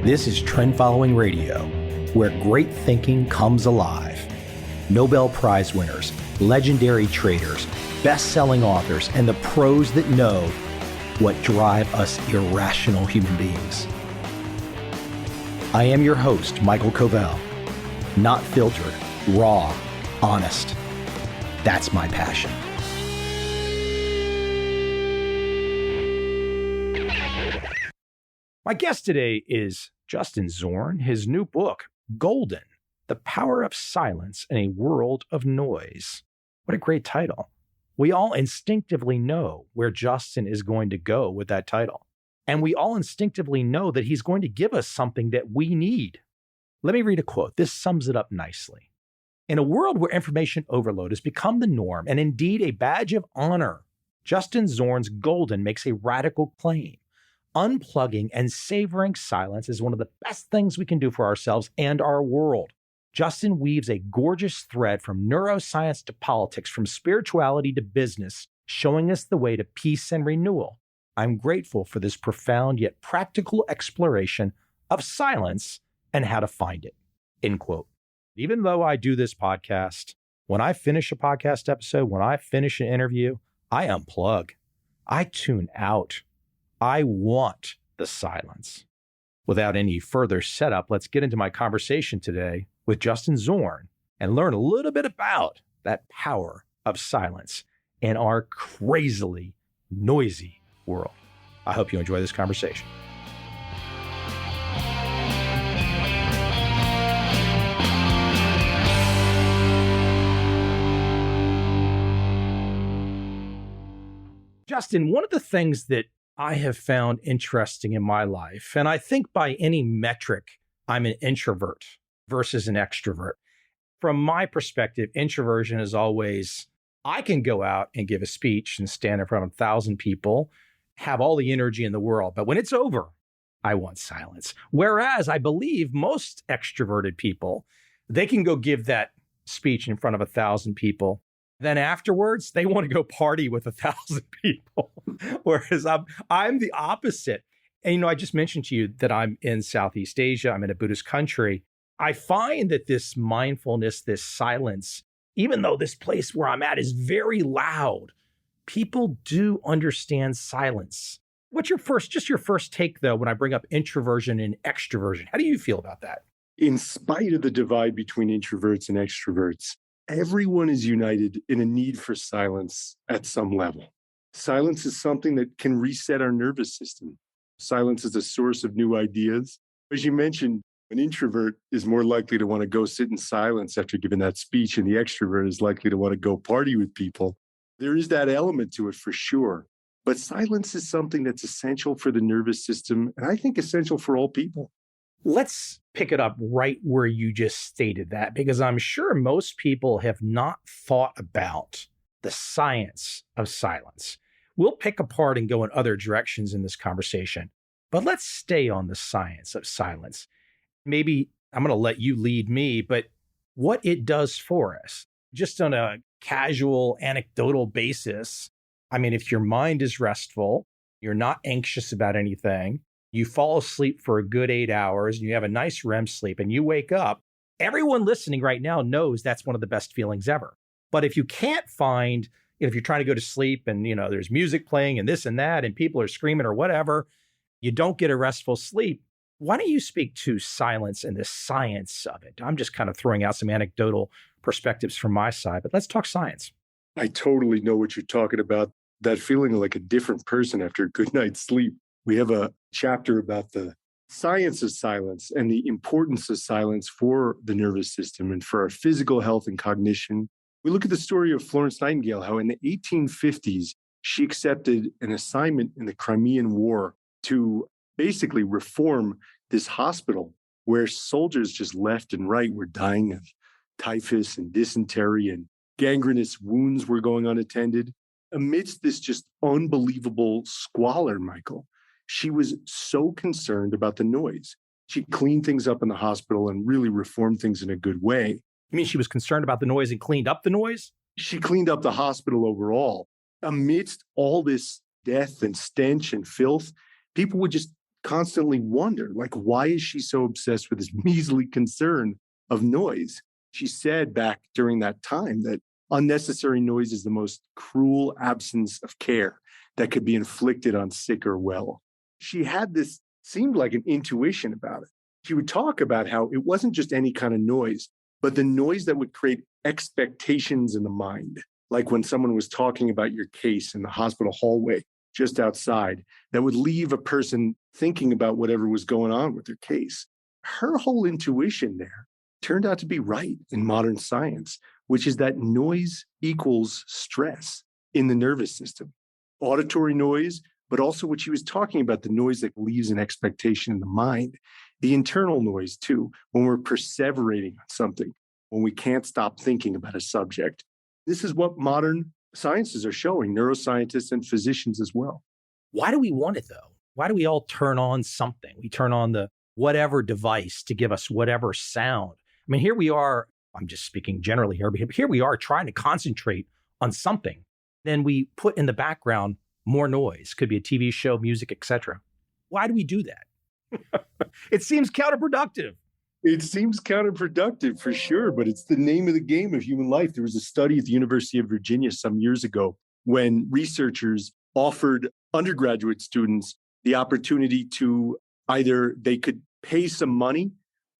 This is Trend Following Radio, where great thinking comes alive. Nobel Prize winners, legendary traders, best-selling authors, and the pros that know what drive us irrational human beings. I am your host, Michael Covel. Not filtered, raw, honest. That's my passion. My guest today is Justin Zorn. His new book, Golden: The Power of Silence in a World of Noise. What a great title. We all instinctively know where Justin is going to go with that title. And we all instinctively know that he's going to give us something that we need. Let me read a quote. This sums it up nicely. In a world where information overload has become the norm and indeed a badge of honor, Justin Zorn's Golden makes a radical claim. Unplugging and savoring silence is one of the best things we can do for ourselves and our world. Justin weaves a gorgeous thread from neuroscience to politics, from spirituality to business, showing us the way to peace and renewal. I'm grateful for this profound yet practical exploration of silence and how to find it. End quote. Even though I do this podcast, when I finish a podcast episode, when I finish an interview, I unplug. I tune out. I want the silence. Without any further setup, let's get into my conversation today with Justin Zorn and learn a little bit about that power of silence in our crazily noisy world. I hope you enjoy this conversation. Justin, one of the things that I have found interesting in my life, and I think by any metric, I'm an introvert versus an extrovert. From my perspective, introversion is always, I can go out and give a speech and stand in front of 1,000 people, have all the energy in the world, but when it's over, I want silence. Whereas I believe most extroverted people, they can go give that speech in front of 1,000 people. Then afterwards, they want to go party with 1,000 people. Whereas I'm the opposite. And, I just mentioned to you that I'm in Southeast Asia. I'm in a Buddhist country. I find that this mindfulness, this silence, even though this place where I'm at is very loud, people do understand silence. What's your first take, though, when I bring up introversion and extroversion? How do you feel about that? In spite of the divide between introverts and extroverts, everyone is united in a need for silence at some level. Silence is something that can reset our nervous system. Silence is a source of new ideas. As you mentioned, an introvert is more likely to want to go sit in silence after giving that speech, and the extrovert is likely to want to go party with people. There is that element to it for sure. But silence is something that's essential for the nervous system, and I think essential for all people. Let's pick it up right where you just stated that, because I'm sure most people have not thought about the science of silence. We'll pick apart and go in other directions in this conversation, but let's stay on the science of silence. Maybe I'm going to let you lead me, but what it does for us, just on a casual, anecdotal basis. I mean, if your mind is restful, you're not anxious about anything, you fall asleep for a good 8 hours, and you have a nice REM sleep, and you wake up, everyone listening right now knows that's one of the best feelings ever. But if you can't find, if you're trying to go to sleep and, there's music playing and this and that, and people are screaming or whatever, you don't get a restful sleep. Why don't you speak to silence and the science of it? I'm just kind of throwing out some anecdotal perspectives from my side, but let's talk science. I totally know what you're talking about. That feeling like a different person after a good night's sleep. We have a chapter about the science of silence and the importance of silence for the nervous system and for our physical health and cognition. We look at the story of Florence Nightingale, how in the 1850s, she accepted an assignment in the Crimean War to basically reform this hospital where soldiers just left and right were dying of typhus and dysentery, and gangrenous wounds were going unattended. Amidst this just unbelievable squalor, Michael, she was so concerned about the noise. She cleaned things up in the hospital and really reformed things in a good way. You mean she was concerned about the noise and cleaned up the noise? She cleaned up the hospital overall. Amidst all this death and stench and filth, people would just constantly wonder, like, why is she so obsessed with this measly concern of noise? She said back during that time that unnecessary noise is the most cruel absence of care that could be inflicted on sick or well. She had this, seemed like an intuition about it. She would talk about how it wasn't just any kind of noise, but the noise that would create expectations in the mind. Like when someone was talking about your case in the hospital hallway just outside, that would leave a person thinking about whatever was going on with their case. Her whole intuition there turned out to be right in modern science, which is that noise equals stress in the nervous system. Auditory noise, but also what she was talking about, the noise that leaves an expectation in the mind. The internal noise, too, when we're perseverating on something, when we can't stop thinking about a subject. This is what modern sciences are showing, neuroscientists and physicians as well. Why do we want it, though? Why do we all turn on something? We turn on the whatever device to give us whatever sound. I mean, here we are, I'm just speaking generally here, but here we are trying to concentrate on something. Then we put in the background more noise, could be a TV show, music, etc. Why do we do that? It seems counterproductive. It seems counterproductive for sure, but it's the name of the game of human life. There was a study at the University of Virginia some years ago when researchers offered undergraduate students the opportunity to either they could pay some money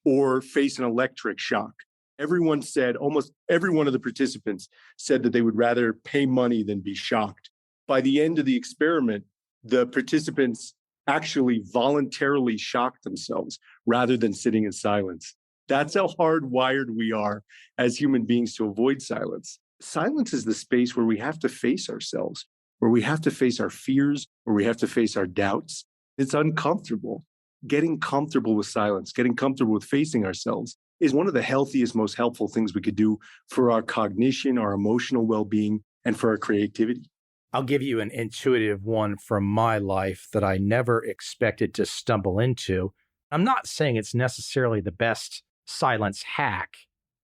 or face an electric shock. Everyone said, almost every one of the participants said that they would rather pay money than be shocked. By the end of the experiment, the participants actually voluntarily shocked themselves rather than sitting in silence. That's how hardwired we are as human beings to avoid silence. Silence is the space where we have to face ourselves, where we have to face our fears, where we have to face our doubts. It's uncomfortable. Getting comfortable with silence, getting comfortable with facing ourselves is one of the healthiest, most helpful things we could do for our cognition, our emotional well-being, and for our creativity. I'll give you an intuitive one from my life that I never expected to stumble into. I'm not saying it's necessarily the best silence hack.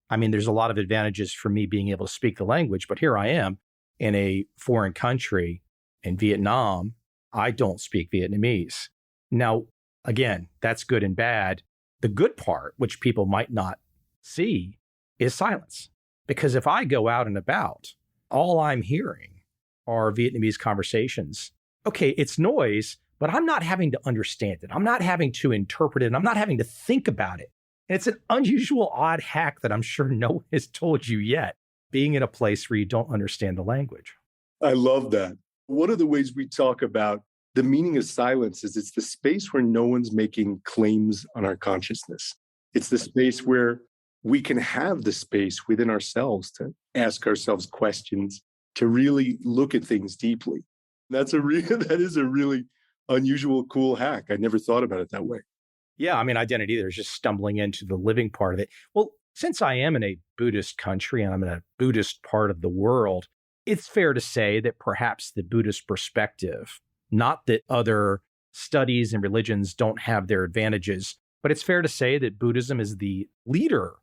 I mean, there's a lot of advantages for me being able to speak the language, but here I am in a foreign country in Vietnam. I don't speak Vietnamese. Now, again, that's good and bad. The good part, which people might not see, is silence. Because if I go out and about, all I'm hearing are Vietnamese conversations. Okay, it's noise, but I'm not having to understand it. I'm not having to interpret it. And I'm not having to think about it. And it's an unusual, odd hack that I'm sure no one has told you yet, being in a place where you don't understand the language. I love that. One of the ways we talk about the meaning of silence is it's the space where no one's making claims on our consciousness. It's the space where we can have the space within ourselves to ask ourselves questions, to really look at things deeply. That is a really unusual, cool hack. I never thought about it that way. Yeah, I mean, identity, there's just stumbling into the living part of it. Well, since I am in a Buddhist country and I'm in a Buddhist part of the world, it's fair to say that perhaps the Buddhist perspective, not that other studies and religions don't have their advantages, but it's fair to say that Buddhism is the leader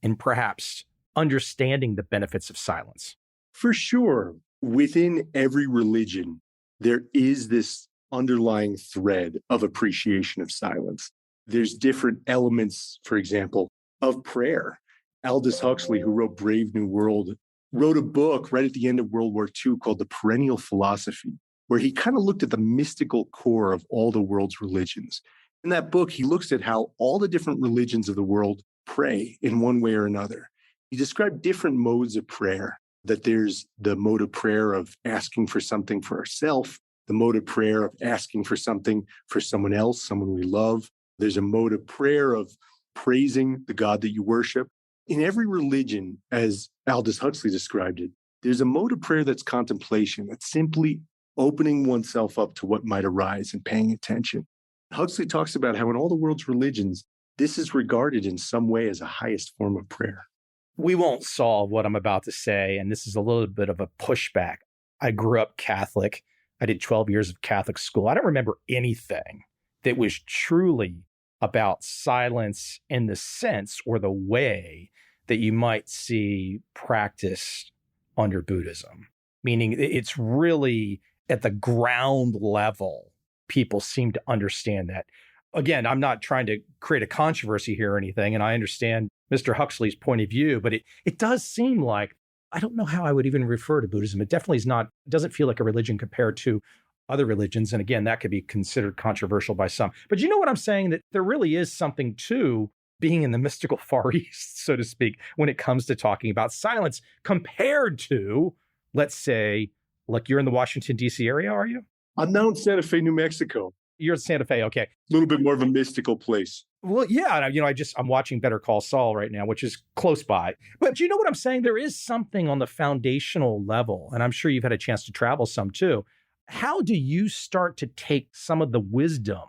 in perhaps understanding the benefits of silence. For sure, within every religion, there is this underlying thread of appreciation of silence. There's different elements, for example, of prayer. Aldous Huxley, who wrote Brave New World, wrote a book right at the end of World War II called The Perennial Philosophy, where he kind of looked at the mystical core of all the world's religions. In that book, he looks at how all the different religions of the world pray in one way or another. He described different modes of prayer. That there's the mode of prayer of asking for something for ourselves, the mode of prayer of asking for something for someone else, someone we love. There's a mode of prayer of praising the God that you worship. In every religion, as Aldous Huxley described it, there's a mode of prayer that's contemplation, that's simply opening oneself up to what might arise and paying attention. Huxley talks about how in all the world's religions, this is regarded in some way as a highest form of prayer. We won't solve what I'm about to say, and this is a little bit of a pushback. I grew up Catholic. I did 12 years of Catholic school. I don't remember anything that was truly about silence in the sense or the way that you might see practiced under Buddhism, meaning it's really at the ground level people seem to understand that. Again, I'm not trying to create a controversy here or anything, and I understand Mr. Huxley's point of view, but it does seem like, I don't know how I would even refer to Buddhism. It definitely is not, doesn't feel like a religion compared to other religions. And again, that could be considered controversial by some. But you know what I'm saying? That there really is something to being in the mystical Far East, so to speak, when it comes to talking about silence compared to, let's say, like you're in the Washington, D.C. area, are you? I'm now in Santa Fe, New Mexico. You're in Santa Fe, okay. A little bit more of a mystical place. Well, yeah, I'm watching Better Call Saul right now, which is close by. But you know what I'm saying? There is something on the foundational level, and I'm sure you've had a chance to travel some too. How do you start to take some of the wisdom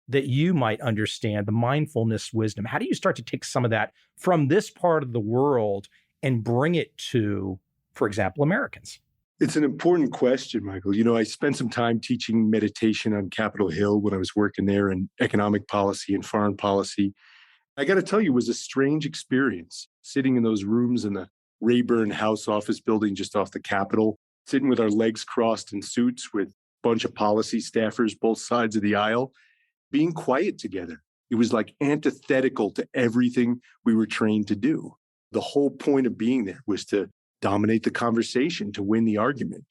that you might understand, the mindfulness wisdom? How do you start to take some of that from this part of the world and bring it to, for example, Americans? It's an important question, Michael. I spent some time teaching meditation on Capitol Hill when I was working there in economic policy and foreign policy. I got to tell you, it was a strange experience sitting in those rooms in the Rayburn House office building just off the Capitol, sitting with our legs crossed in suits with a bunch of policy staffers both sides of the aisle, being quiet together. It was like antithetical to everything we were trained to do. The whole point of being there was to dominate the conversation, to win the argument.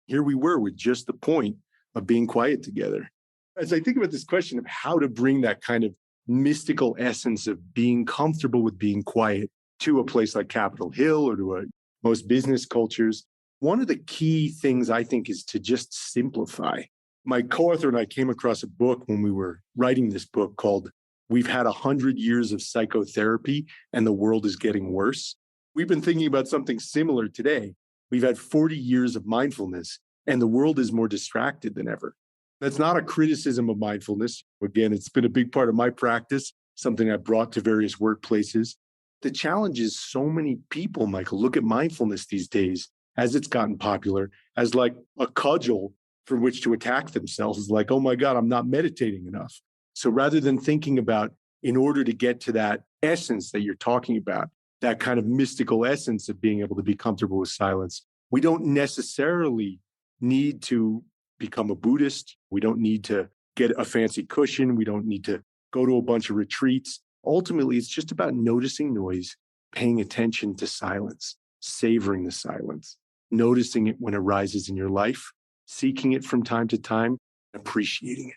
Here we were with just the point of being quiet together. As I think about this question of how to bring that kind of mystical essence of being comfortable with being quiet to a place like Capitol Hill or to most business cultures, one of the key things I think is to just simplify. My co-author and I came across a book when we were writing this book called We've Had 100 Years of Psychotherapy and the World is Getting Worse. We've been thinking about something similar today. We've had 40 years of mindfulness and the world is more distracted than ever. That's not a criticism of mindfulness. Again, it's been a big part of my practice, something I brought to various workplaces. The challenge is so many people, Michael, look at mindfulness these days as it's gotten popular as like a cudgel from which to attack themselves. Like, oh my God, I'm not meditating enough. So rather than thinking about, in order to get to that essence that you're talking about, that kind of mystical essence of being able to be comfortable with silence, we don't necessarily need to become a Buddhist. We don't need to get a fancy cushion. We don't need to go to a bunch of retreats. Ultimately, it's just about noticing noise, paying attention to silence, savoring the silence, noticing it when it arises in your life, seeking it from time to time, appreciating it.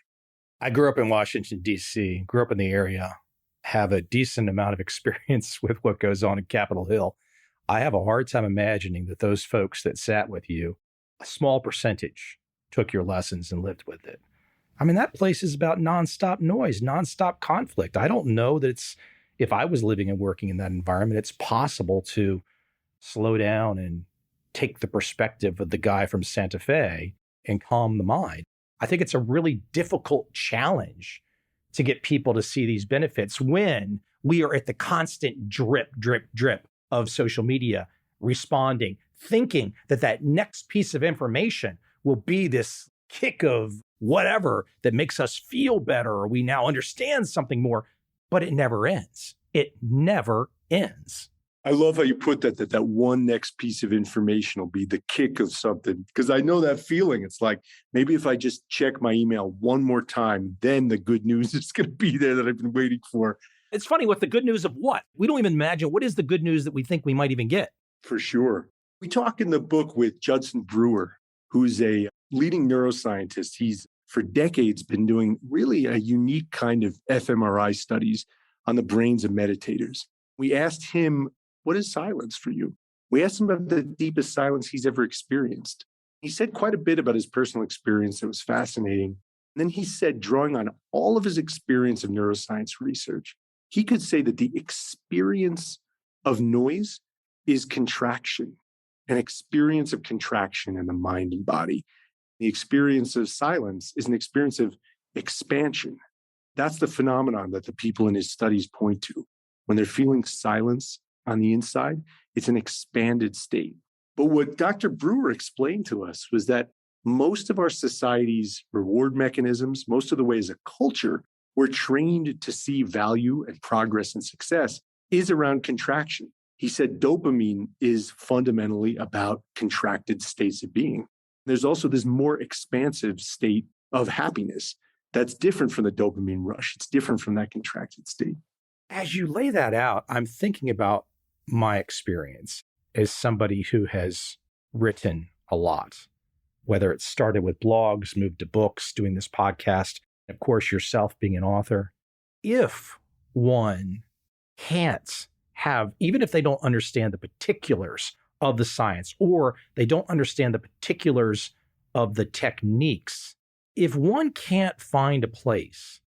I grew up in Washington, D.C., grew up in the area, have a decent amount of experience with what goes on in Capitol Hill. I have a hard time imagining that those folks that sat with you, a small percentage, took your lessons and lived with it. I mean, that place is about nonstop noise, nonstop conflict. I don't know that if I was living and working in that environment, it's possible to slow down and take the perspective of the guy from Santa Fe and calm the mind. I think it's a really difficult challenge to get people to see these benefits when we are at the constant drip, drip, drip of social media, responding, thinking that next piece of information will be this kick of whatever that makes us feel better, or we now understand something more, but it never ends. It never ends. I love how you put that one next piece of information will be the kick of something, because I know that feeling. It's like, maybe if I just check my email one more time, then the good news is going to be there that I've been waiting for. It's funny, what the good news of what? We don't even imagine what is the good news that we think we might even get. For sure. We talk in the book with Justin Brewer, who's a leading neuroscientist. He's for decades been doing really a unique kind of fMRI studies on the brains of meditators. We asked him, what is silence for you? We asked him about the deepest silence he's ever experienced. He said quite a bit about his personal experience that was fascinating. And then he said, drawing on all of his experience of neuroscience research, he could say that the experience of noise is contraction, an experience of contraction in the mind and body. The experience of silence is an experience of expansion. That's the phenomenon that the people in his studies point to. When they're feeling silence on the inside, it's an expanded state. But what Dr. Brewer explained to us was that most of our society's reward mechanisms, most of the way as a culture, we're trained to see value and progress and success is around contraction. He said dopamine is fundamentally about contracted states of being. There's also this more expansive state of happiness, That's different from the dopamine rush. It's different from that contracted state. As you lay that out, I'm thinking about my experience as somebody who has written a lot, whether it started with blogs, moved to books, doing this podcast, of course, yourself being an author. If one can't have, even if they don't understand the particulars of the science, or they don't understand the particulars of the techniques, if one can't find a place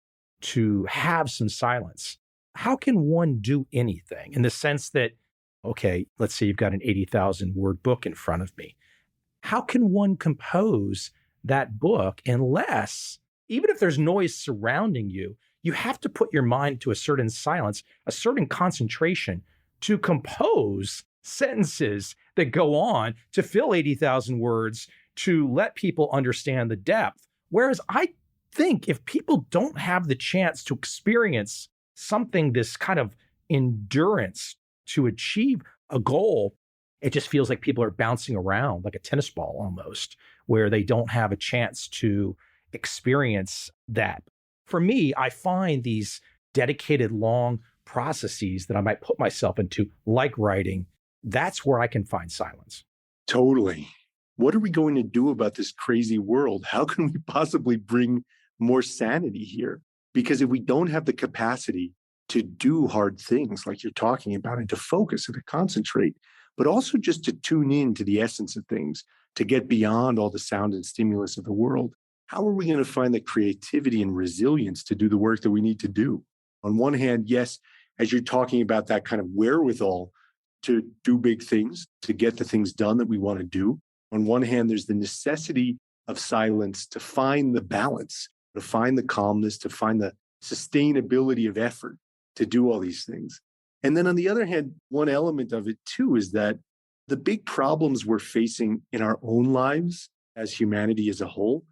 to have some silence, how can one do anything? In the sense that, okay, let's say you've got an 80,000 word book in front of me. How can one compose that book unless, even if there's noise surrounding you, you have to put your mind to a certain silence, a certain concentration to compose sentences that go on to fill 80,000 words to let people understand the depth. Whereas I think if people don't have the chance to experience something, this kind of endurance to achieve a goal, it just feels like people are bouncing around like a tennis ball almost, where they don't have a chance to experience that. For me, I find these dedicated long processes that I might put myself into, like writing, that's where I can find silence. Totally. What are we going to do about this crazy world? How can we possibly bring more sanity here? Because if we don't have the capacity to do hard things like you're talking about and to focus and to concentrate, but also just to tune in to the essence of things, to get beyond all the sound and stimulus of the world, how are we going to find the creativity and resilience to do the work that we need to do? On one hand, yes, as you're talking about that kind of wherewithal to do big things, to get the things done that we want to do. On one hand, there's the necessity of silence to find the balance, to find the calmness, to find the sustainability of effort to do all these things. And then on the other hand, one element of it too is that the big problems we're facing in our own lives as humanity as a whole,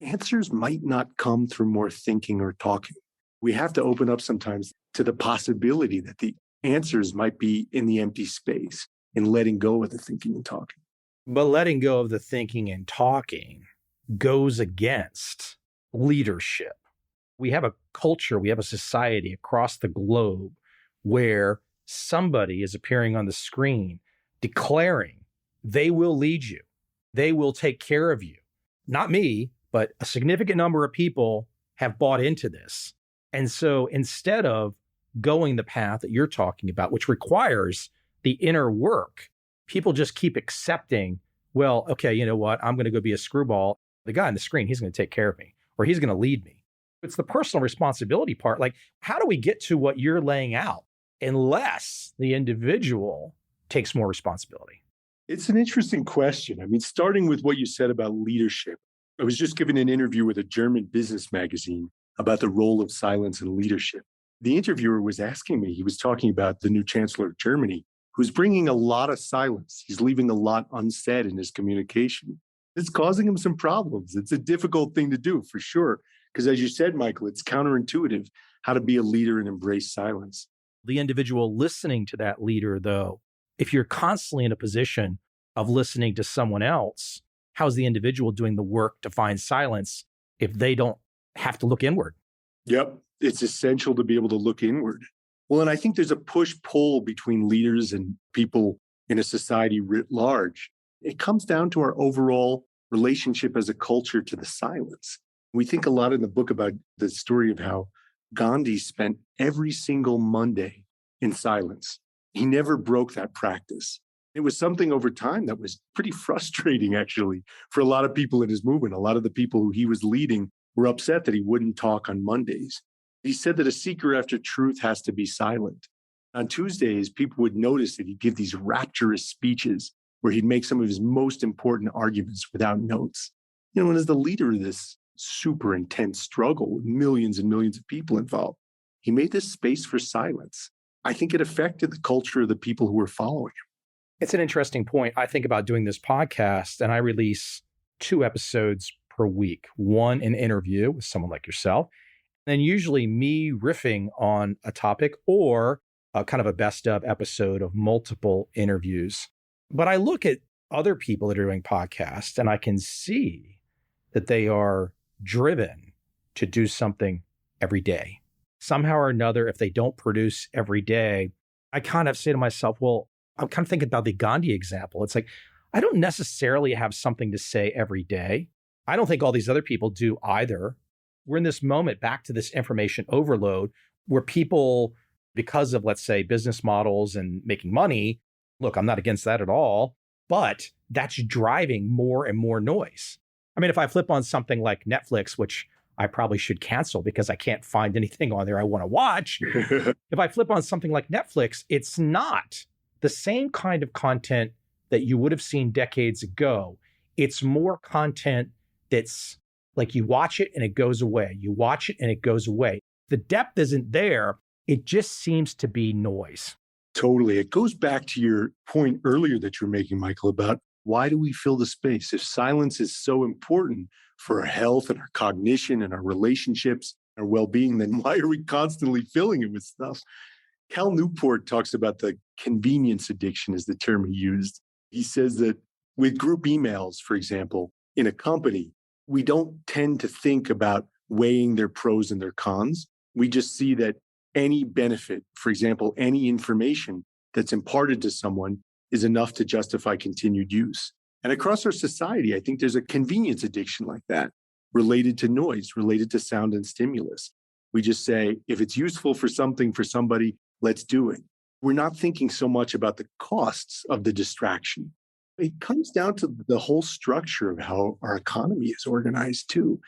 answers might not come through more thinking or talking. We have to open up sometimes to the possibility that the answers might be in the empty space in letting go of the thinking and talking. But letting go of the thinking and talking goes against leadership. We have a culture, we have a society across the globe where somebody is appearing on the screen declaring they will lead you, they will take care of you. Not me, but a significant number of people have bought into this. And so instead of going the path that you're talking about, which requires the inner work, people just keep accepting, well, okay, you know what? I'm going to go be a screwball. The guy on the screen, he's going to take care of me, or he's going to lead me. It's the personal responsibility part. Like, how do we get to what you're laying out unless the individual takes more responsibility? It's an interesting question. I mean, starting with what you said about leadership, I was just given an interview with a German business magazine about the role of silence in leadership. The interviewer was asking me, he was talking about the new chancellor of Germany, who's bringing a lot of silence. He's leaving a lot unsaid in his communication. It's causing him some problems. It's a difficult thing to do, for sure. Because as you said, Michael, it's counterintuitive how to be a leader and embrace silence. The individual listening to that leader, though, if you're constantly in a position of listening to someone else, how's the individual doing the work to find silence if they don't have to look inward? Yep. It's essential to be able to look inward. Well, and I think there's a push-pull between leaders and people in a society writ large. It comes down to our overall relationship as a culture to the silence. We think a lot in the book about the story of how Gandhi spent every single Monday in silence. He never broke that practice. It was something over time that was pretty frustrating, actually, for a lot of people in his movement. A lot of the people who he was leading were upset that he wouldn't talk on Mondays. He said that a seeker after truth has to be silent. On Tuesdays, people would notice that he'd give these rapturous speeches where he'd make some of his most important arguments without notes. You know, and as the leader of this super intense struggle with millions and millions of people involved, he made this space for silence. I think it affected the culture of the people who were following him. It's an interesting point. I think about doing this podcast, and I release 2 episodes per week. One, an interview with someone like yourself, and usually me riffing on a topic or a kind of a best of episode of multiple interviews. But I look at other people that are doing podcasts, and I can see that they are driven to do something every day. Somehow or another, if they don't produce every day, I kind of say to myself, well, I'm kind of thinking about the Gandhi example. It's like, I don't necessarily have something to say every day. I don't think all these other people do either. We're in this moment back to this information overload where people, because of, let's say, business models and making money, look, I'm not against that at all, but that's driving more and more noise. I mean, if I flip on something like Netflix, which I probably should cancel because I can't find anything on there I want to watch. If I flip on something like Netflix, it's not the same kind of content that you would have seen decades ago. It's more content that's like you watch it and it goes away. You watch it and it goes away. The depth isn't there. It just seems to be noise. Totally. It goes back to your point earlier that you were making, Michael, about why do we fill the space? If silence is so important for our health and our cognition and our relationships, our well-being, then why are we constantly filling it with stuff? Cal Newport talks about the convenience addiction is the term he used. He says that with group emails, for example, in a company, we don't tend to think about weighing their pros and their cons. We just see that any benefit, for example, any information that's imparted to someone is enough to justify continued use. And across our society, I think there's a convenience addiction like that, related to noise, related to sound and stimulus. We just say, if it's useful for something for somebody, let's do it. We're not thinking so much about the costs of the distraction. It comes down to the whole structure of how our economy is organized too.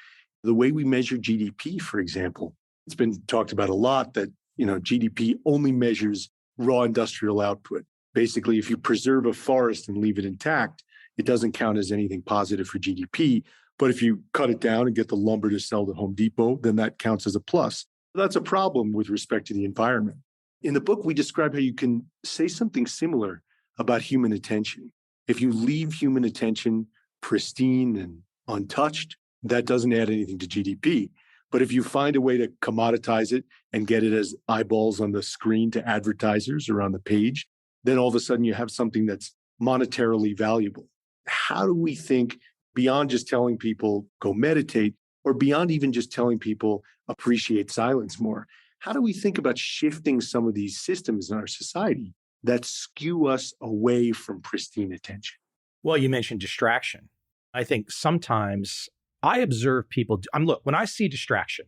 The way we measure GDP, for example, it's been talked about a lot that, GDP only measures raw industrial output. Basically, if you preserve a forest and leave it intact, it doesn't count as anything positive for GDP. But if you cut it down and get the lumber to sell to Home Depot, then that counts as a plus. That's a problem with respect to the environment. In the book, we describe how you can say something similar about human attention. If you leave human attention pristine and untouched, that doesn't add anything to GDP. But if you find a way to commoditize it and get it as eyeballs on the screen to advertisers or on the page, then all of a sudden you have something that's monetarily valuable. How do we think beyond just telling people go meditate, or beyond even just telling people appreciate silence more? How do we think about shifting some of these systems in our society that skew us away from pristine attention? Well, you mentioned distraction. I think sometimes I observe people. Look, when I see distraction,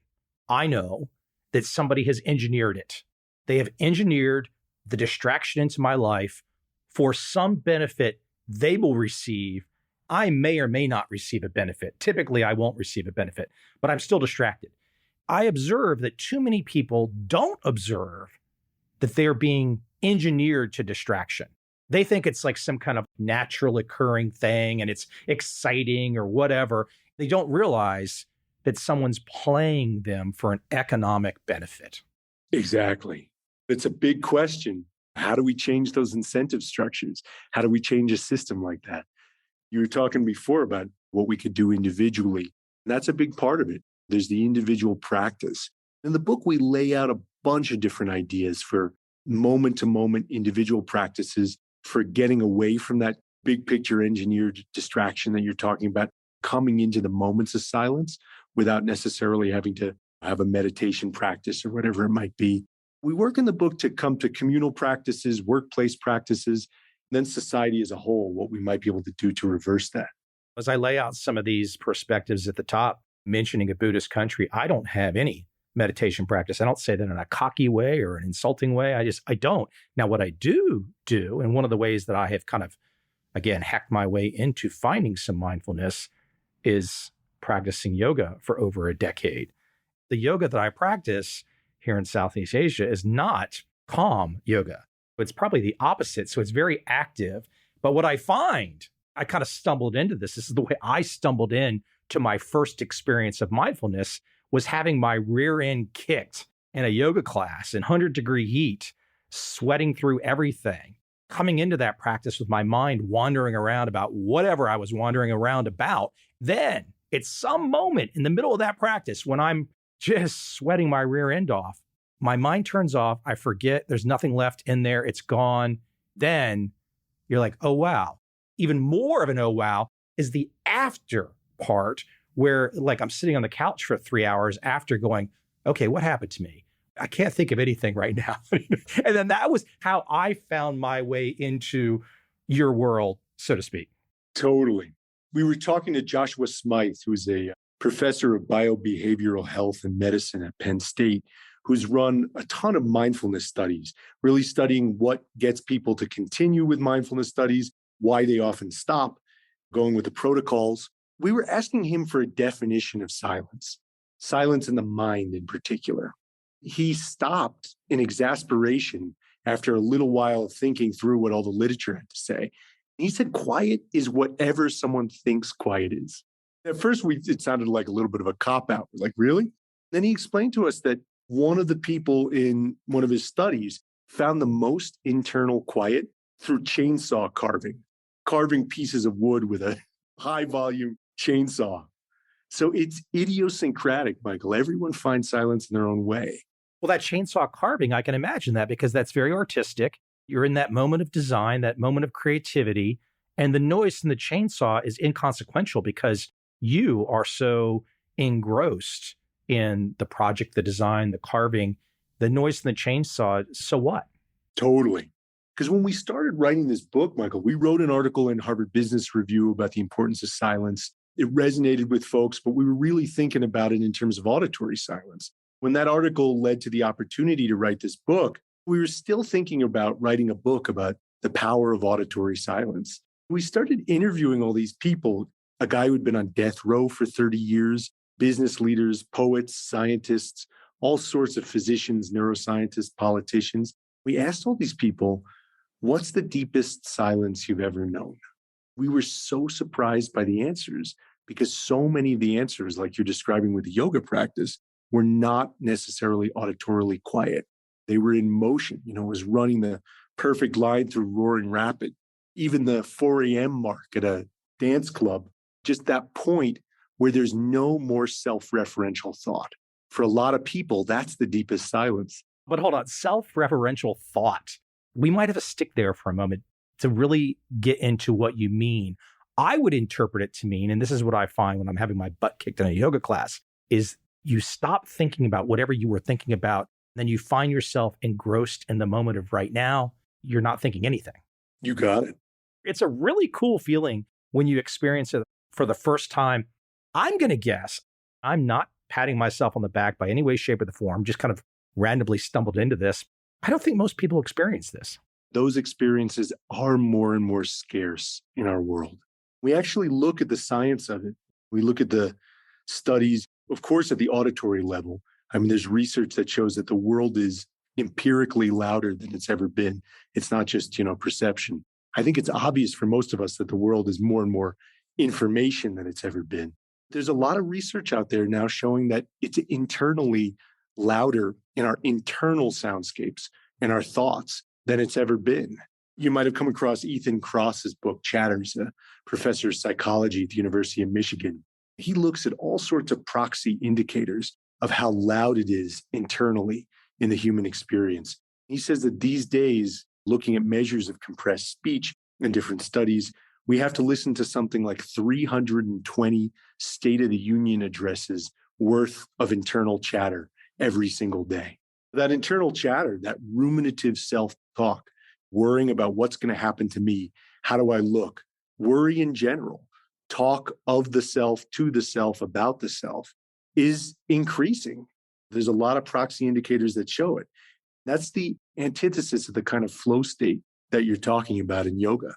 I know that somebody has engineered it. They have engineered the distraction into my life for some benefit they will receive. I may or may not receive a benefit. Typically, I won't receive a benefit, but I'm still distracted. I observe that too many people don't observe that they're being engineered to distraction. They think it's like some kind of natural occurring thing and it's exciting or whatever. They don't realize that someone's playing them for an economic benefit. Exactly. It's a big question. How do we change those incentive structures? How do we change a system like that? You were talking before about what we could do individually. That's a big part of it. There's the individual practice. In the book, we lay out a bunch of different ideas for moment-to-moment individual practices for getting away from that big picture engineered distraction that you're talking about, coming into the moments of silence without necessarily having to have a meditation practice or whatever it might be. We work in the book to come to communal practices, workplace practices, then society as a whole, what we might be able to do to reverse that. As I lay out some of these perspectives at the top, mentioning a Buddhist country, I don't have any meditation practice. I don't say that in a cocky way or an insulting way. I don't. Now, what I do, and one of the ways that I have kind of, again, hacked my way into finding some mindfulness is practicing yoga for over a decade. The yoga that I practice here in Southeast Asia is not calm yoga. It's probably the opposite. So it's very active. But what I find, I kind of stumbled into this. This is the way I stumbled in to my first experience of mindfulness, was having my rear end kicked in a yoga class in 100-degree heat, sweating through everything, coming into that practice with my mind wandering around about whatever I was wandering around about. Then at some moment in the middle of that practice, when I'm just sweating my rear end off, my mind turns off. I forget there's nothing left in there. It's gone. Then you're like, oh, wow. Even more of an oh, wow is the after part where like I'm sitting on the couch for 3 hours after going, okay, what happened to me? I can't think of anything right now. And then that was how I found my way into your world, so to speak. Totally. We were talking to Joshua Smythe, who's a professor of biobehavioral health and medicine at Penn State, who's run a ton of mindfulness studies, really studying what gets people to continue with mindfulness studies, why they often stop, going with the protocols. We were asking him for a definition of silence in the mind in particular. He stopped in exasperation after a little while of thinking through what all the literature had to say. He said, quiet is whatever someone thinks quiet is. At first, it sounded like a little bit of a cop-out. We're like, really? Then he explained to us that one of the people in one of his studies found the most internal quiet through chainsaw carving pieces of wood with a high-volume chainsaw. So it's idiosyncratic, Michael. Everyone finds silence in their own way. Well, that chainsaw carving, I can imagine that because that's very artistic. You're in that moment of design, that moment of creativity, and the noise in the chainsaw is inconsequential because you are so engrossed in the project, the design, the carving, the noise in the chainsaw. So what? Totally. Because when we started writing this book, Michael, we wrote an article in Harvard Business Review about the importance of silence. It resonated with folks, but we were really thinking about it in terms of auditory silence. When that article led to the opportunity to write this book, we were still thinking about writing a book about the power of auditory silence. We started interviewing all these people, a guy who'd been on death row for 30 years, business leaders, poets, scientists, all sorts of physicians, neuroscientists, politicians. We asked all these people, what's the deepest silence you've ever known? We were so surprised by the answers because so many of the answers, like you're describing with the yoga practice, were not necessarily auditorily quiet. They were in motion, it was running the perfect line through roaring rapid. Even the 4 a.m. mark at a dance club, just that point where there's no more self-referential thought. For a lot of people, that's the deepest silence. But hold on, self-referential thought. We might have to stick there for a moment to really get into what you mean. I would interpret it to mean, and this is what I find when I'm having my butt kicked in a yoga class, is you stop thinking about whatever you were thinking about, then you find yourself engrossed in the moment of right now. You're not thinking anything. You got it. It's a really cool feeling when you experience it for the first time. I'm going to guess, I'm not patting myself on the back by any way, shape, or the form, just kind of randomly stumbled into this. I don't think most people experience this. Those experiences are more and more scarce in our world. We actually look at the science of it. We look at the studies, of course, at the auditory level. I mean, there's research that shows that the world is empirically louder than it's ever been. It's not just, perception. I think it's obvious for most of us that the world is more and more information than it's ever been. There's a lot of research out there now showing that it's internally louder in our internal soundscapes and our thoughts than it's ever been. You might have come across Ethan Kross's book, Chatters, a professor of psychology at the University of Michigan. He looks at all sorts of proxy indicators of how loud it is internally in the human experience. He says that these days, looking at measures of compressed speech in different studies, we have to listen to something like 320 State of the Union addresses worth of internal chatter every single day. That internal chatter, that ruminative self-talk, worrying about what's going to happen to me, how do I look, worry in general, talk of the self to the self about the self is increasing. There's a lot of proxy indicators that show it. That's the antithesis of the kind of flow state that you're talking about in yoga.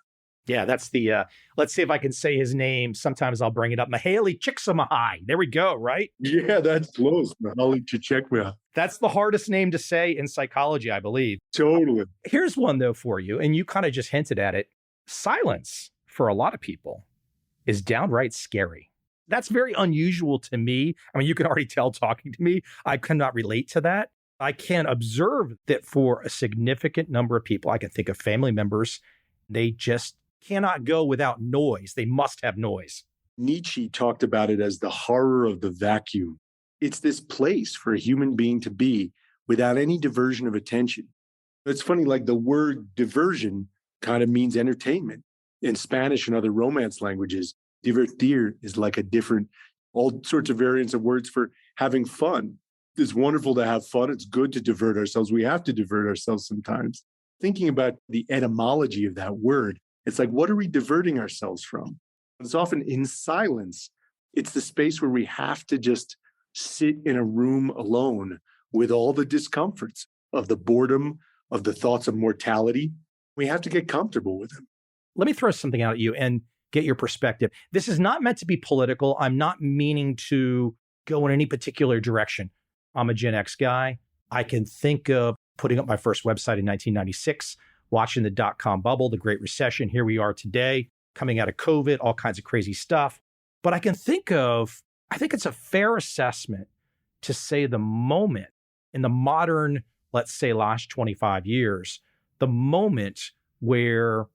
Yeah, that's the, let's see if I can say his name. Sometimes I'll bring it up. Mihaly Csikszentmihalyi. There we go, right? Yeah, that's close. Mihaly Csikszentmihalyi. That's the hardest name to say in psychology, I believe. Totally. Here's one, though, for you, and you kind of just hinted at it. Silence, for a lot of people, is downright scary. That's very unusual to me. I mean, you can already tell talking to me, I cannot relate to that. I can observe that for a significant number of people, I can think of family members, they just cannot go without noise. They must have noise. Nietzsche talked about it as the horror of the vacuum. It's this place for a human being to be without any diversion of attention. It's funny, like the word diversion kind of means entertainment. In Spanish and other Romance languages, divertir is like a different all sorts of variants of words for having fun. It's wonderful to have fun. It's good to divert ourselves. We have to divert ourselves sometimes. Thinking about the etymology of that word, it's like, what are we diverting ourselves from? It's often in silence. It's the space where we have to just sit in a room alone with all the discomforts of the boredom, of the thoughts of mortality. We have to get comfortable with them. Let me throw something out at you and get your perspective. This is not meant to be political. I'm not meaning to go in any particular direction. I'm a Gen X guy. I can think of putting up my first website in 1996, watching the dot-com bubble, the Great Recession. Here we are today, coming out of COVID, all kinds of crazy stuff. But I can think it's a fair assessment to say the moment in the modern, let's say, last 25 years, the moment where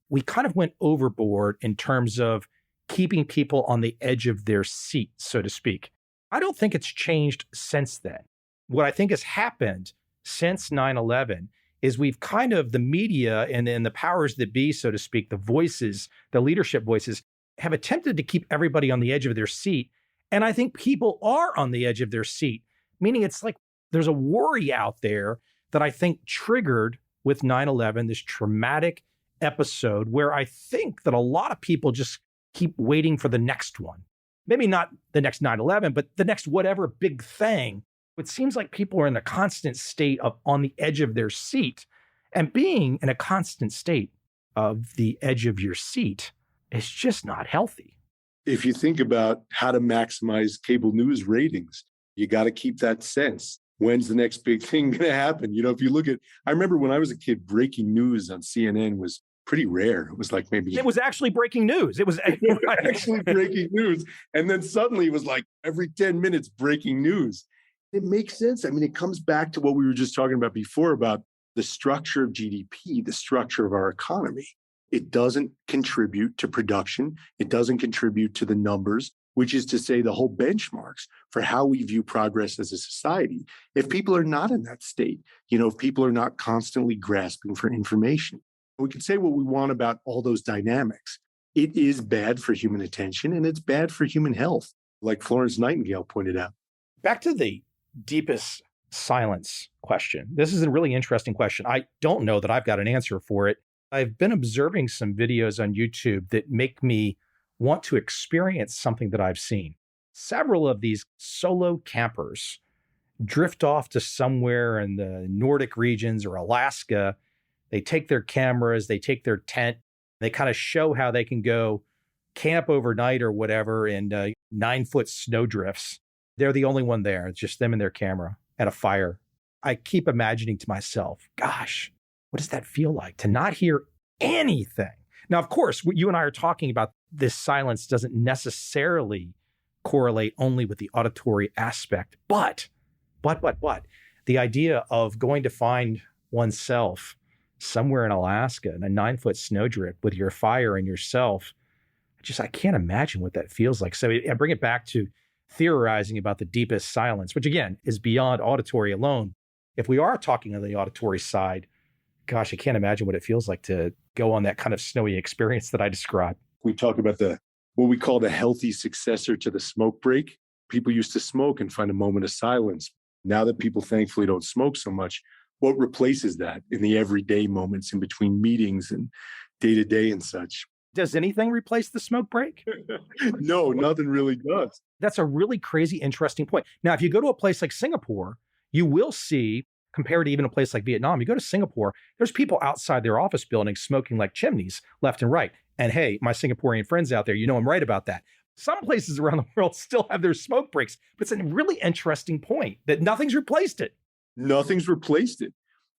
we kind of went overboard in terms of keeping people on the edge of their seat, so to speak. I don't think it's changed since then. What I think has happened since 9/11 is we've kind of, the media and then the powers that be, so to speak, the voices, the leadership voices, have attempted to keep everybody on the edge of their seat. And I think people are on the edge of their seat, meaning it's like there's a worry out there that I think triggered with 9/11, this traumatic episode where I think that a lot of people just keep waiting for the next one. Maybe not the next 9/11, but the next whatever big thing. It seems like people are in a constant state of on the edge of their seat. And being in a constant state of the edge of your seat is just not healthy. If you think about how to maximize cable news ratings, you got to keep that sense. When's the next big thing going to happen? If you look at, I remember when I was a kid, breaking news on CNN was pretty rare. It was like maybe. It was actually breaking news. It was actually breaking news. And then suddenly it was like every 10 minutes breaking news. It makes sense. I mean, it comes back to what we were just talking about before about the structure of GDP, the structure of our economy. It doesn't contribute to production. It doesn't contribute to the numbers, which is to say the whole benchmarks for how we view progress as a society. If people are not in that state, if people are not constantly grasping for information, we can say what we want about all those dynamics. It is bad for human attention and it's bad for human health, like Florence Nightingale pointed out. Back to the deepest silence question. This is a really interesting question. I don't know that I've got an answer for it. I've been observing some videos on YouTube that make me want to experience something that I've seen. Several of these solo campers drift off to somewhere in the Nordic regions or Alaska. They take their cameras, they take their tent, they kind of show how they can go camp overnight or whatever in 9-foot snowdrifts. They're the only one there. It's just them and their camera and a fire. I keep imagining to myself, gosh, what does that feel like to not hear anything? Now, of course, what you and I are talking about, this silence doesn't necessarily correlate only with the auditory aspect, but the idea of going to find oneself somewhere in Alaska in a 9-foot snowdrift with your fire and yourself, I can't imagine what that feels like. So I bring it back to theorizing about the deepest silence, which again is beyond auditory alone. If we are talking on the auditory side, gosh, I can't imagine what it feels like to go on that kind of snowy experience that I described. We talk about what we call the healthy successor to the smoke break. People used to smoke and find a moment of silence. Now that people thankfully don't smoke so much, what replaces that in the everyday moments in between meetings and day to day and such? Does anything replace the smoke break? No, nothing really does. That's a really crazy, interesting point. Now, if you go to a place like Singapore, you will see, compared to even a place like Vietnam, you go to Singapore, there's people outside their office buildings smoking like chimneys left and right. And hey, my Singaporean friends out there, I'm right about that. Some places around the world still have their smoke breaks, but it's a really interesting point that nothing's replaced it. Nothing's replaced it.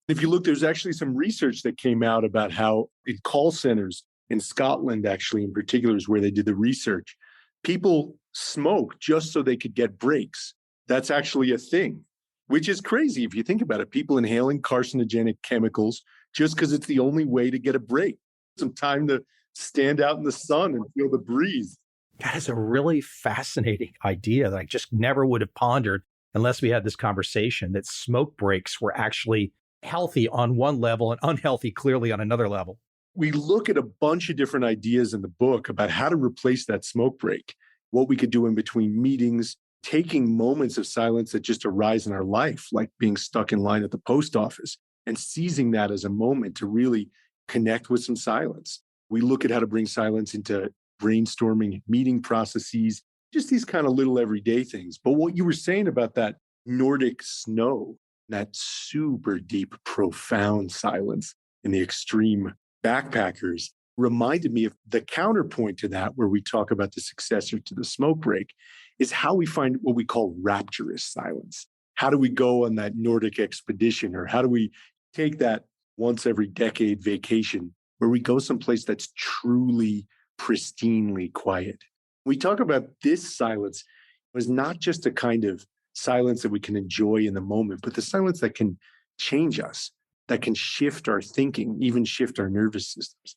If you look, there's actually some research that came out about how in call centers in Scotland, actually, in particular, is where they did the research. People smoke just so they could get breaks. That's actually a thing, which is crazy if you think about it. People inhaling carcinogenic chemicals just because it's the only way to get a break. Some time to stand out in the sun and feel the breeze. That is a really fascinating idea that I just never would have pondered unless we had this conversation, that smoke breaks were actually healthy on one level and unhealthy clearly on another level. We look at a bunch of different ideas in the book about how to replace that smoke break. what we could do in between meetings, taking moments of silence that just arise in our life, like being stuck in line at the post office, and seizing that as a moment to really connect with some silence. We look at how to bring silence into brainstorming, meeting processes, just these kind of little everyday things. But what you were saying about that Nordic snow, that super deep, profound silence in the extreme backpackers reminded me of the counterpoint to that, where we talk about the successor to the smoke break, is how we find what we call rapturous silence. How do we go on that Nordic expedition, or how do we take that once every decade vacation where we go someplace that's truly pristinely quiet? We talk about this silence as not just a kind of silence that we can enjoy in the moment, but the silence that can change us, that can shift our thinking, even shift our nervous systems.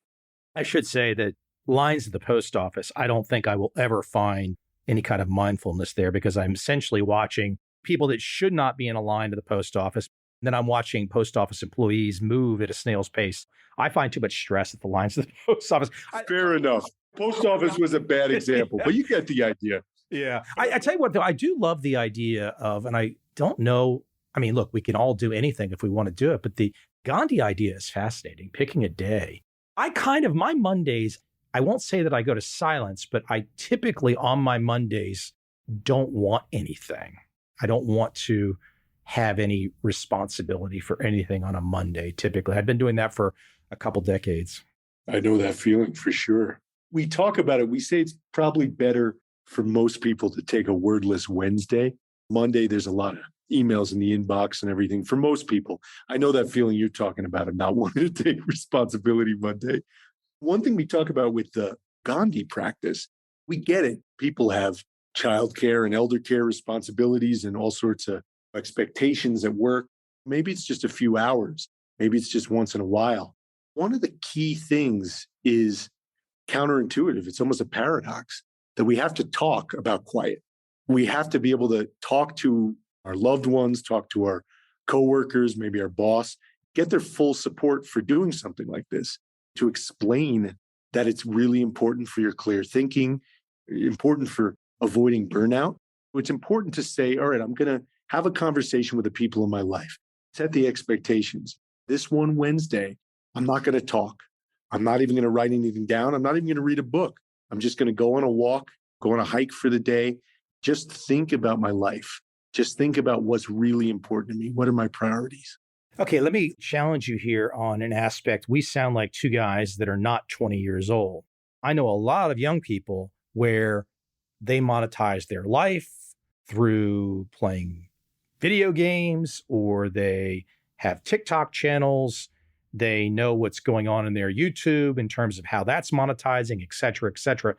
I should say that lines at the post office, I don't think I will ever find any kind of mindfulness there, because I'm essentially watching people that should not be in a line to the post office. Then I'm watching post office employees move at a snail's pace. I find too much stress at the lines of the post office. Fair enough. Post office was a bad example, but you get the idea. Yeah. I tell you what, though, I do love the idea of, and I don't know, I mean, look, we can all do anything if we want to do it, but the Gandhi idea is fascinating, picking a day. My Mondays, I won't say that I go to silence, but I typically on my Mondays don't want anything. I don't want to have any responsibility for anything on a Monday, typically. I've been doing that for a couple decades. I know that feeling for sure. We talk about it. We say it's probably better for most people to take a wordless Wednesday. Monday, there's a lot of emails in the inbox and everything. For most people, I know that feeling you're talking about of not wanting to take responsibility Monday. One thing we talk about with the Gandhi practice, we get it. People have childcare and elder care responsibilities and all sorts of expectations at work. Maybe it's just a few hours. Maybe it's just once in a while. One of the key things is counterintuitive. It's almost a paradox that we have to talk about quiet. We have to be able to talk to our loved ones, talk to our coworkers, maybe our boss, get their full support for doing something like this, to explain that it's really important for your clear thinking, important for avoiding burnout. It's important to say, all right, I'm going to have a conversation with the people in my life, set the expectations. This one Wednesday, I'm not going to talk. I'm not even going to write anything down. I'm not even going to read a book. I'm just going to go on a walk, go on a hike for the day. Just think about my life. Just think about what's really important to me. What are my priorities? Okay, let me challenge you here on an aspect. We sound like two guys that are not 20 years old. I know a lot of young people where they monetize their life through playing video games, or they have TikTok channels. They know what's going on in their YouTube in terms of how that's monetizing, et cetera, et cetera.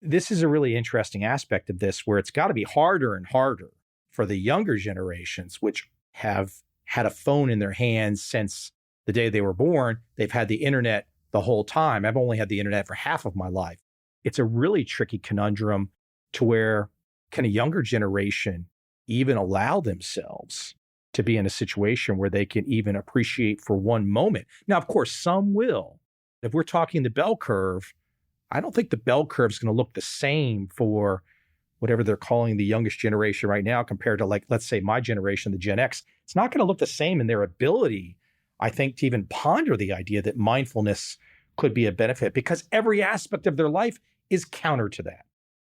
This is a really interesting aspect of this, where it's got to be harder and harder for the younger generations, which have had a phone in their hands since the day they were born. They've had the internet the whole time. I've only had the internet for half of my life. It's a really tricky conundrum to where, can a younger generation even allow themselves to be in a situation where they can even appreciate for one moment? Now, of course, some will. If we're talking the bell curve, I don't think the bell curve is going to look the same for whatever they're calling the youngest generation right now compared to, like, let's say my generation, the Gen X. It's not going to look the same in their ability, I think, to even ponder the idea that mindfulness could be a benefit, because every aspect of their life is counter to that.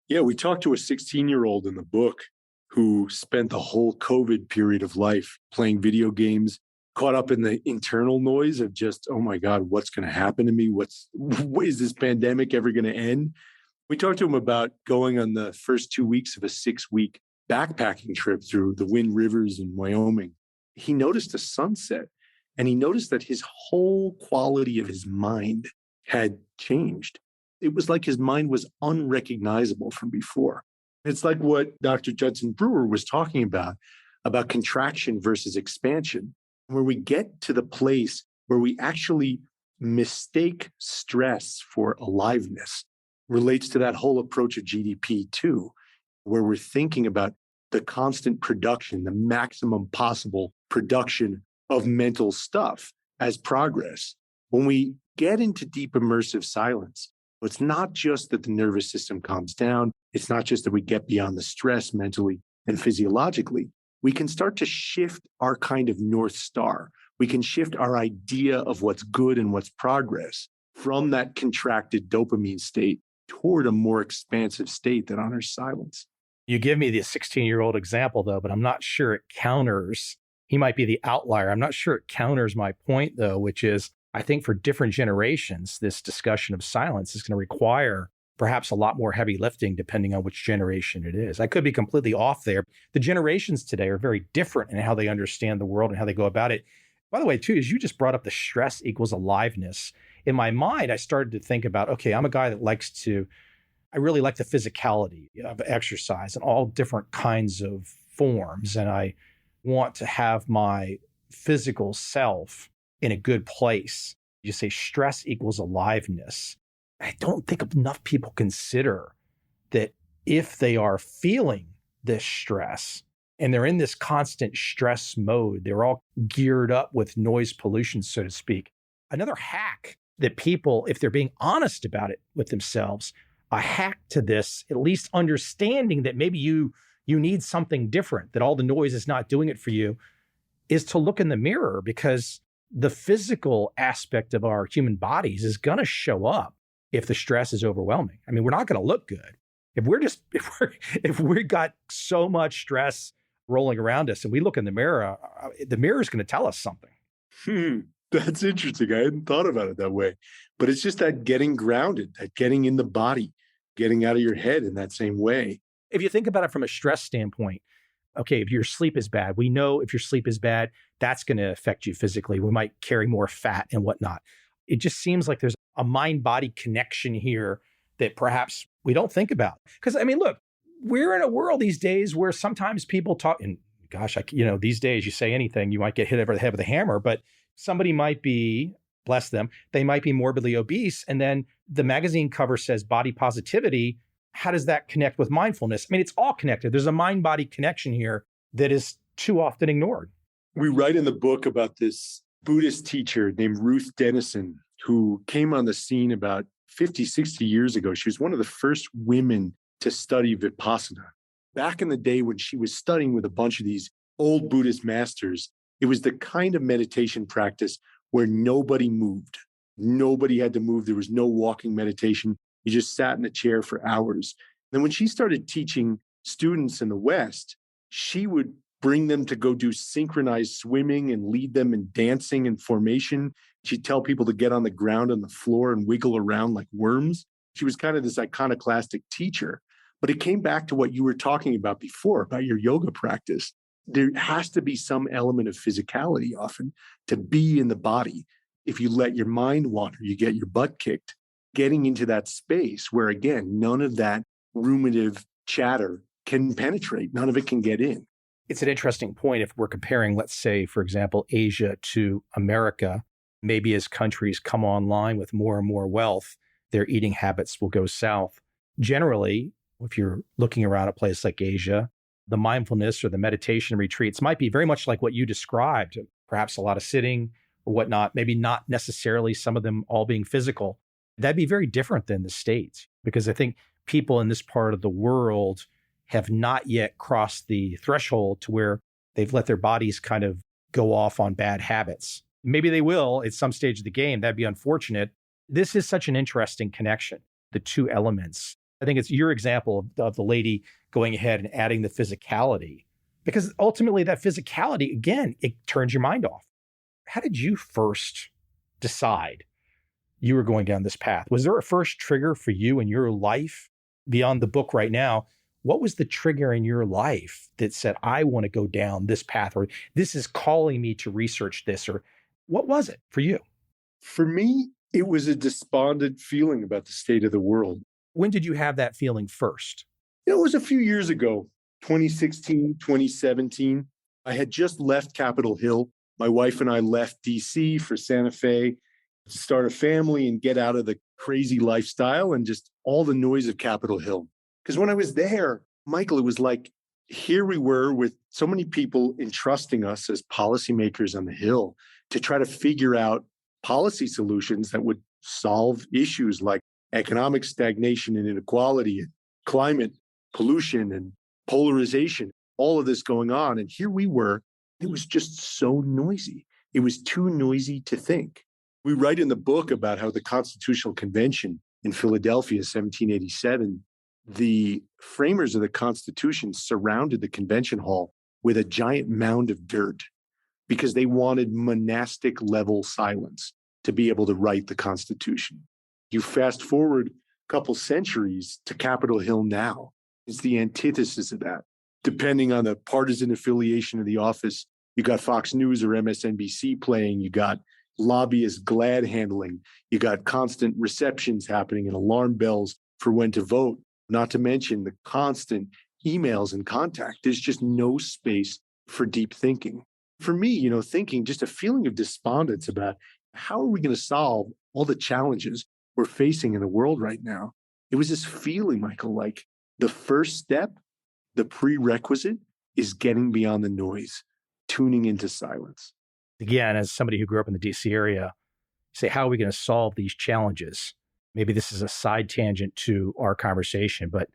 Yeah, we talked to a 16-year-old in the book who spent the whole COVID period of life playing video games, caught up in the internal noise of just, oh my God, what's going to happen to me? Is this pandemic ever going to end? We talked to him about going on the first 2 weeks of a 6-week backpacking trip through the Wind Rivers in Wyoming. He noticed a sunset, and he noticed that his whole quality of his mind had changed. It was like his mind was unrecognizable from before. It's like what Dr. Judson Brewer was talking about contraction versus expansion, where we get to the place where we actually mistake stress for aliveness. Relates to that whole approach of GDP too, where we're thinking about the constant production, the maximum possible production of mental stuff as progress. When we get into deep immersive silence, It's not just that the nervous system calms down. It's not just that we get beyond the stress mentally and physiologically. We can start to shift our kind of North Star. We can shift our idea of what's good and what's progress from that contracted dopamine state toward a more expansive state that honors silence. You give me the 16-year-old example, though, but I'm not sure it counters. He might be the outlier. I'm not sure it counters my point, though, which is I think for different generations, this discussion of silence is going to require perhaps a lot more heavy lifting depending on which generation it is. I could be completely off there. The generations today are very different in how they understand the world and how they go about it. By the way, too, as you just brought up the stress equals aliveness, in my mind, I started to think about, okay, I'm a guy that I really like the physicality of exercise and all different kinds of forms. And I want to have my physical self in a good place. You say stress equals aliveness. I don't think enough people consider that if they are feeling this stress and they're in this constant stress mode, they're all geared up with noise pollution, so to speak. Another hack that people, if they're being honest about it with themselves, a hack to this, at least understanding that maybe you need something different, that all the noise is not doing it for you, is to look in the mirror, because the physical aspect of our human bodies is going to show up if the stress is overwhelming. I mean, we're not going to look good. If we got so much stress rolling around us and we look in the mirror is going to tell us something. That's interesting. I hadn't thought about it that way. But it's just that getting grounded, that getting in the body, getting out of your head in that same way. If you think about it from a stress standpoint, okay, if your sleep is bad, we know if your sleep is bad, that's going to affect you physically. We might carry more fat and whatnot. It just seems like there's a mind-body connection here that perhaps we don't think about. Because, I mean, look, we're in a world these days where sometimes people talk, and gosh, these days you say anything, you might get hit over the head with a hammer, but somebody might be, bless them, they might be morbidly obese. And then the magazine cover says body positivity. How does that connect with mindfulness? I mean, it's all connected. There's a mind-body connection here that is too often ignored. We write in the book about this Buddhist teacher named Ruth Denison, who came on the scene about 50, 60 years ago. She was one of the first women to study Vipassana. Back in the day when she was studying with a bunch of these old Buddhist masters, it was the kind of meditation practice where nobody moved. Nobody had to move. There was no walking meditation. You just sat in a chair for hours. Then when she started teaching students in the West, she would bring them to go do synchronized swimming and lead them in dancing and formation. She'd tell people to get on the ground on the floor and wiggle around like worms. She was kind of this iconoclastic teacher. But it came back to what you were talking about before, about your yoga practice. There has to be some element of physicality often to be in the body. If you let your mind wander, you get your butt kicked. Getting into that space where, again, none of that ruminative chatter can penetrate. None of it can get in. It's an interesting point if we're comparing, let's say, for example, Asia to America. Maybe as countries come online with more and more wealth, their eating habits will go south. Generally, if you're looking around a place like Asia, the mindfulness or the meditation retreats might be very much like what you described, perhaps a lot of sitting or whatnot, maybe not necessarily some of them all being physical. That'd be very different than the States, because I think people in this part of the world have not yet crossed the threshold to where they've let their bodies kind of go off on bad habits. Maybe they will at some stage of the game. That'd be unfortunate. This is such an interesting connection, the two elements. I think it's your example of the lady going ahead and adding the physicality, because ultimately that physicality, again, it turns your mind off. How did you first decide you were going down this path? Was there a first trigger for you in your life beyond the book right now? What was the trigger in your life that said, I want to go down this path, or this is calling me to research this, or what was it for you? For me, it was a despondent feeling about the state of the world. When did you have that feeling first? It was a few years ago, 2016, 2017. I had just left Capitol Hill. My wife and I left DC for Santa Fe to start a family and get out of the crazy lifestyle and just all the noise of Capitol Hill. Because when I was there, Michael, it was like, here we were with so many people entrusting us as policymakers on the Hill to try to figure out policy solutions that would solve issues like economic stagnation and inequality and climate pollution and polarization, all of this going on. And here we were, it was just so noisy. It was too noisy to think. We write in the book about how the Constitutional Convention in Philadelphia, 1787, the framers of the Constitution surrounded the convention hall with a giant mound of dirt because they wanted monastic level silence to be able to write the Constitution. You fast forward a couple centuries to Capitol Hill now. It's the antithesis of that. Depending on the partisan affiliation of the office, you got Fox News or MSNBC playing, you got lobbyists glad handling, you got constant receptions happening and alarm bells for when to vote, not to mention the constant emails and contact. There's just no space for deep thinking. For me, thinking just a feeling of despondence about how are we going to solve all the challenges we're facing in the world right now. It was this feeling, Michael, like the first step, the prerequisite is getting beyond the noise, tuning into silence. Again, as somebody who grew up in the DC area, say, how are we going to solve these challenges? Maybe this is a side tangent to our conversation, but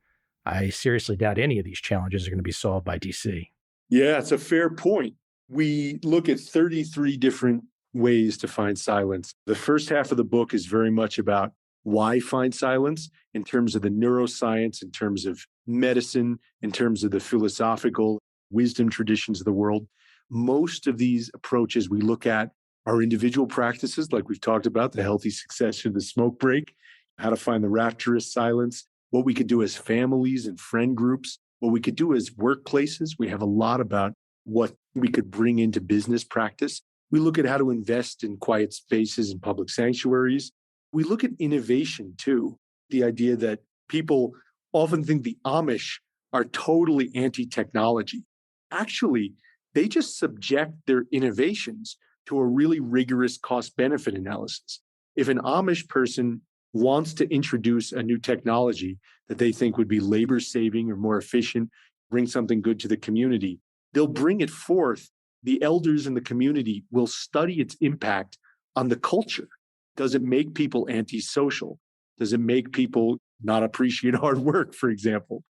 I seriously doubt any of these challenges are going to be solved by DC. Yeah, it's a fair point. We look at 33 different ways to find silence. The first half of the book is very much about why find silence in terms of the neuroscience, in terms of medicine, in terms of the philosophical wisdom traditions of the world. Most of these approaches we look at are individual practices, like we've talked about, the healthy succession of the smoke break, how to find the rapturous silence, what we could do as families and friend groups, what we could do as workplaces. We have a lot about what we could bring into business practice. We look at how to invest in quiet spaces and public sanctuaries. We look at innovation too. The idea that people often think the Amish are totally anti-technology. Actually, they just subject their innovations to a really rigorous cost-benefit analysis. If an Amish person wants to introduce a new technology that they think would be labor-saving or more efficient, bring something good to the community, they'll bring it forth. The elders in the community will study its impact on the culture. Does it make people antisocial? Does it make people not appreciate hard work, for example?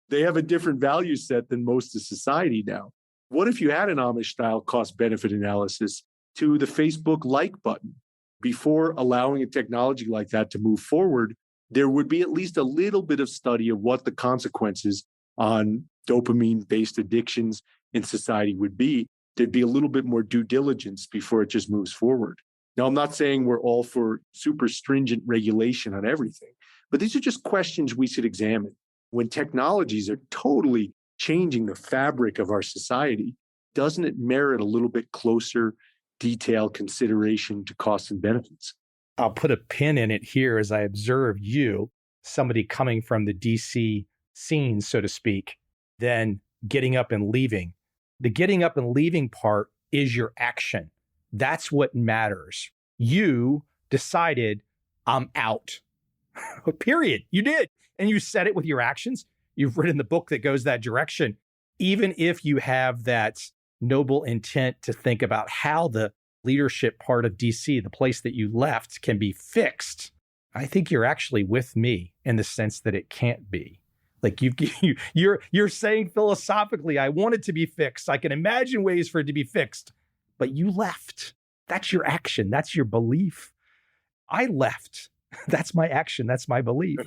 They have a different value set than most of society now. What if you had an Amish-style cost-benefit analysis to the Facebook like button? Before allowing a technology like that to move forward, there would be at least a little bit of study of what the consequences on dopamine-based addictions in society would be. There'd be a little bit more due diligence before it just moves forward. Now, I'm not saying we're all for super stringent regulation on everything, but these are just questions we should examine. When technologies are totally changing the fabric of our society, doesn't it merit a little bit closer, detailed consideration to costs and benefits? I'll put a pin in it here as I observe you, somebody coming from the DC scene, so to speak, then getting up and leaving. The getting up and leaving part is your action. That's what matters. You decided, I'm out. Period. You did. And you said it with your actions. You've written the book that goes that direction. Even if you have that noble intent to think about how the leadership part of DC, the place that you left, can be fixed, I think you're actually with me in the sense that it can't be. Like you're saying philosophically, I want it to be fixed. I can imagine ways for it to be fixed, but you left. That's your action. That's your belief. I left. That's my action. That's my belief.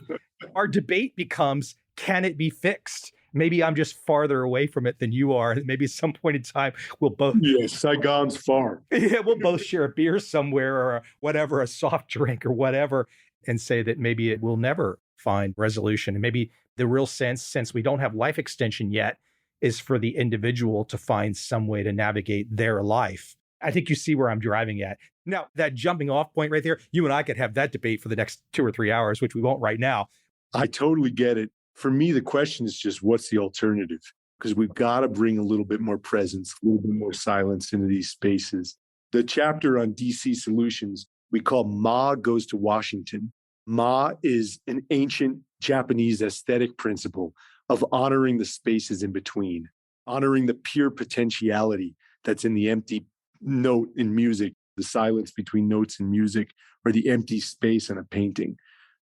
Our debate becomes, can it be fixed? Maybe I'm just farther away from it than you are. Maybe at some point in time, we'll both. Yes, Saigon's far. Yeah, we'll both share a beer somewhere or whatever, a soft drink or whatever, and say that maybe it will never find resolution. And maybe the real sense, since we don't have life extension yet, is for the individual to find some way to navigate their life. I think you see where I'm driving at. Now, that jumping off point right there, you and I could have that debate for the next 2 or 3 hours, which we won't right now. I totally get it. For me, the question is just, what's the alternative? Because we've got to bring a little bit more presence, a little bit more silence into these spaces. The chapter on DC solutions we call Ma Goes to Washington. Ma is an ancient Japanese aesthetic principle of honoring the spaces in between, honoring the pure potentiality that's in the empty note in music, the silence between notes in music, or the empty space in a painting.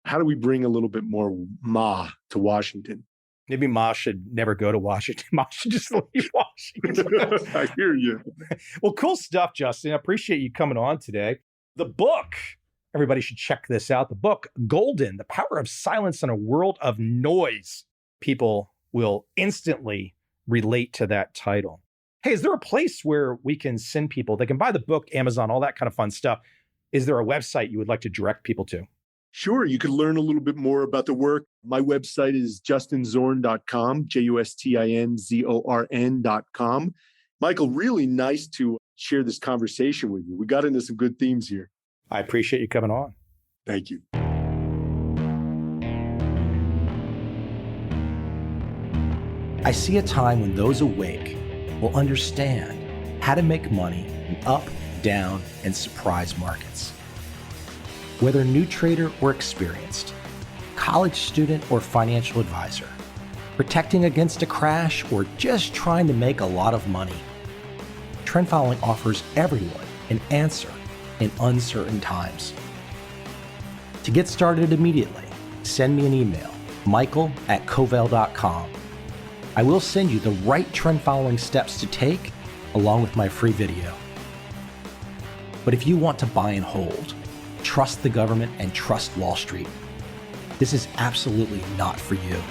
how do we bring a little bit more Ma to Washington? Maybe Ma should never go to Washington. Ma should just leave Washington. I hear you. Well, cool stuff, Justin. I appreciate you coming on today. The book, everybody should check this out. The book, Golden, The Power of Silence in a World of Noise. People will instantly relate to that title. Hey, is there a place where we can send people? They can buy the book, Amazon, all that kind of fun stuff. Is there a website you would like to direct people to? Sure. You could learn a little bit more about the work. My website is justinzorn.com, justinzorn.com. Michael, really nice to share this conversation with you. We got into some good themes here. I appreciate you coming on. Thank you. I see a time when those awake will understand how to make money in up, down, and surprise markets. Whether new trader or experienced, college student or financial advisor, protecting against a crash or just trying to make a lot of money, trend following offers everyone an answer in uncertain times. To get started immediately, send me an email, michael@covel.com. I will send you the right trend following steps to take along with my free video. But if you want to buy and hold, trust the government and trust Wall Street, this is absolutely not for you.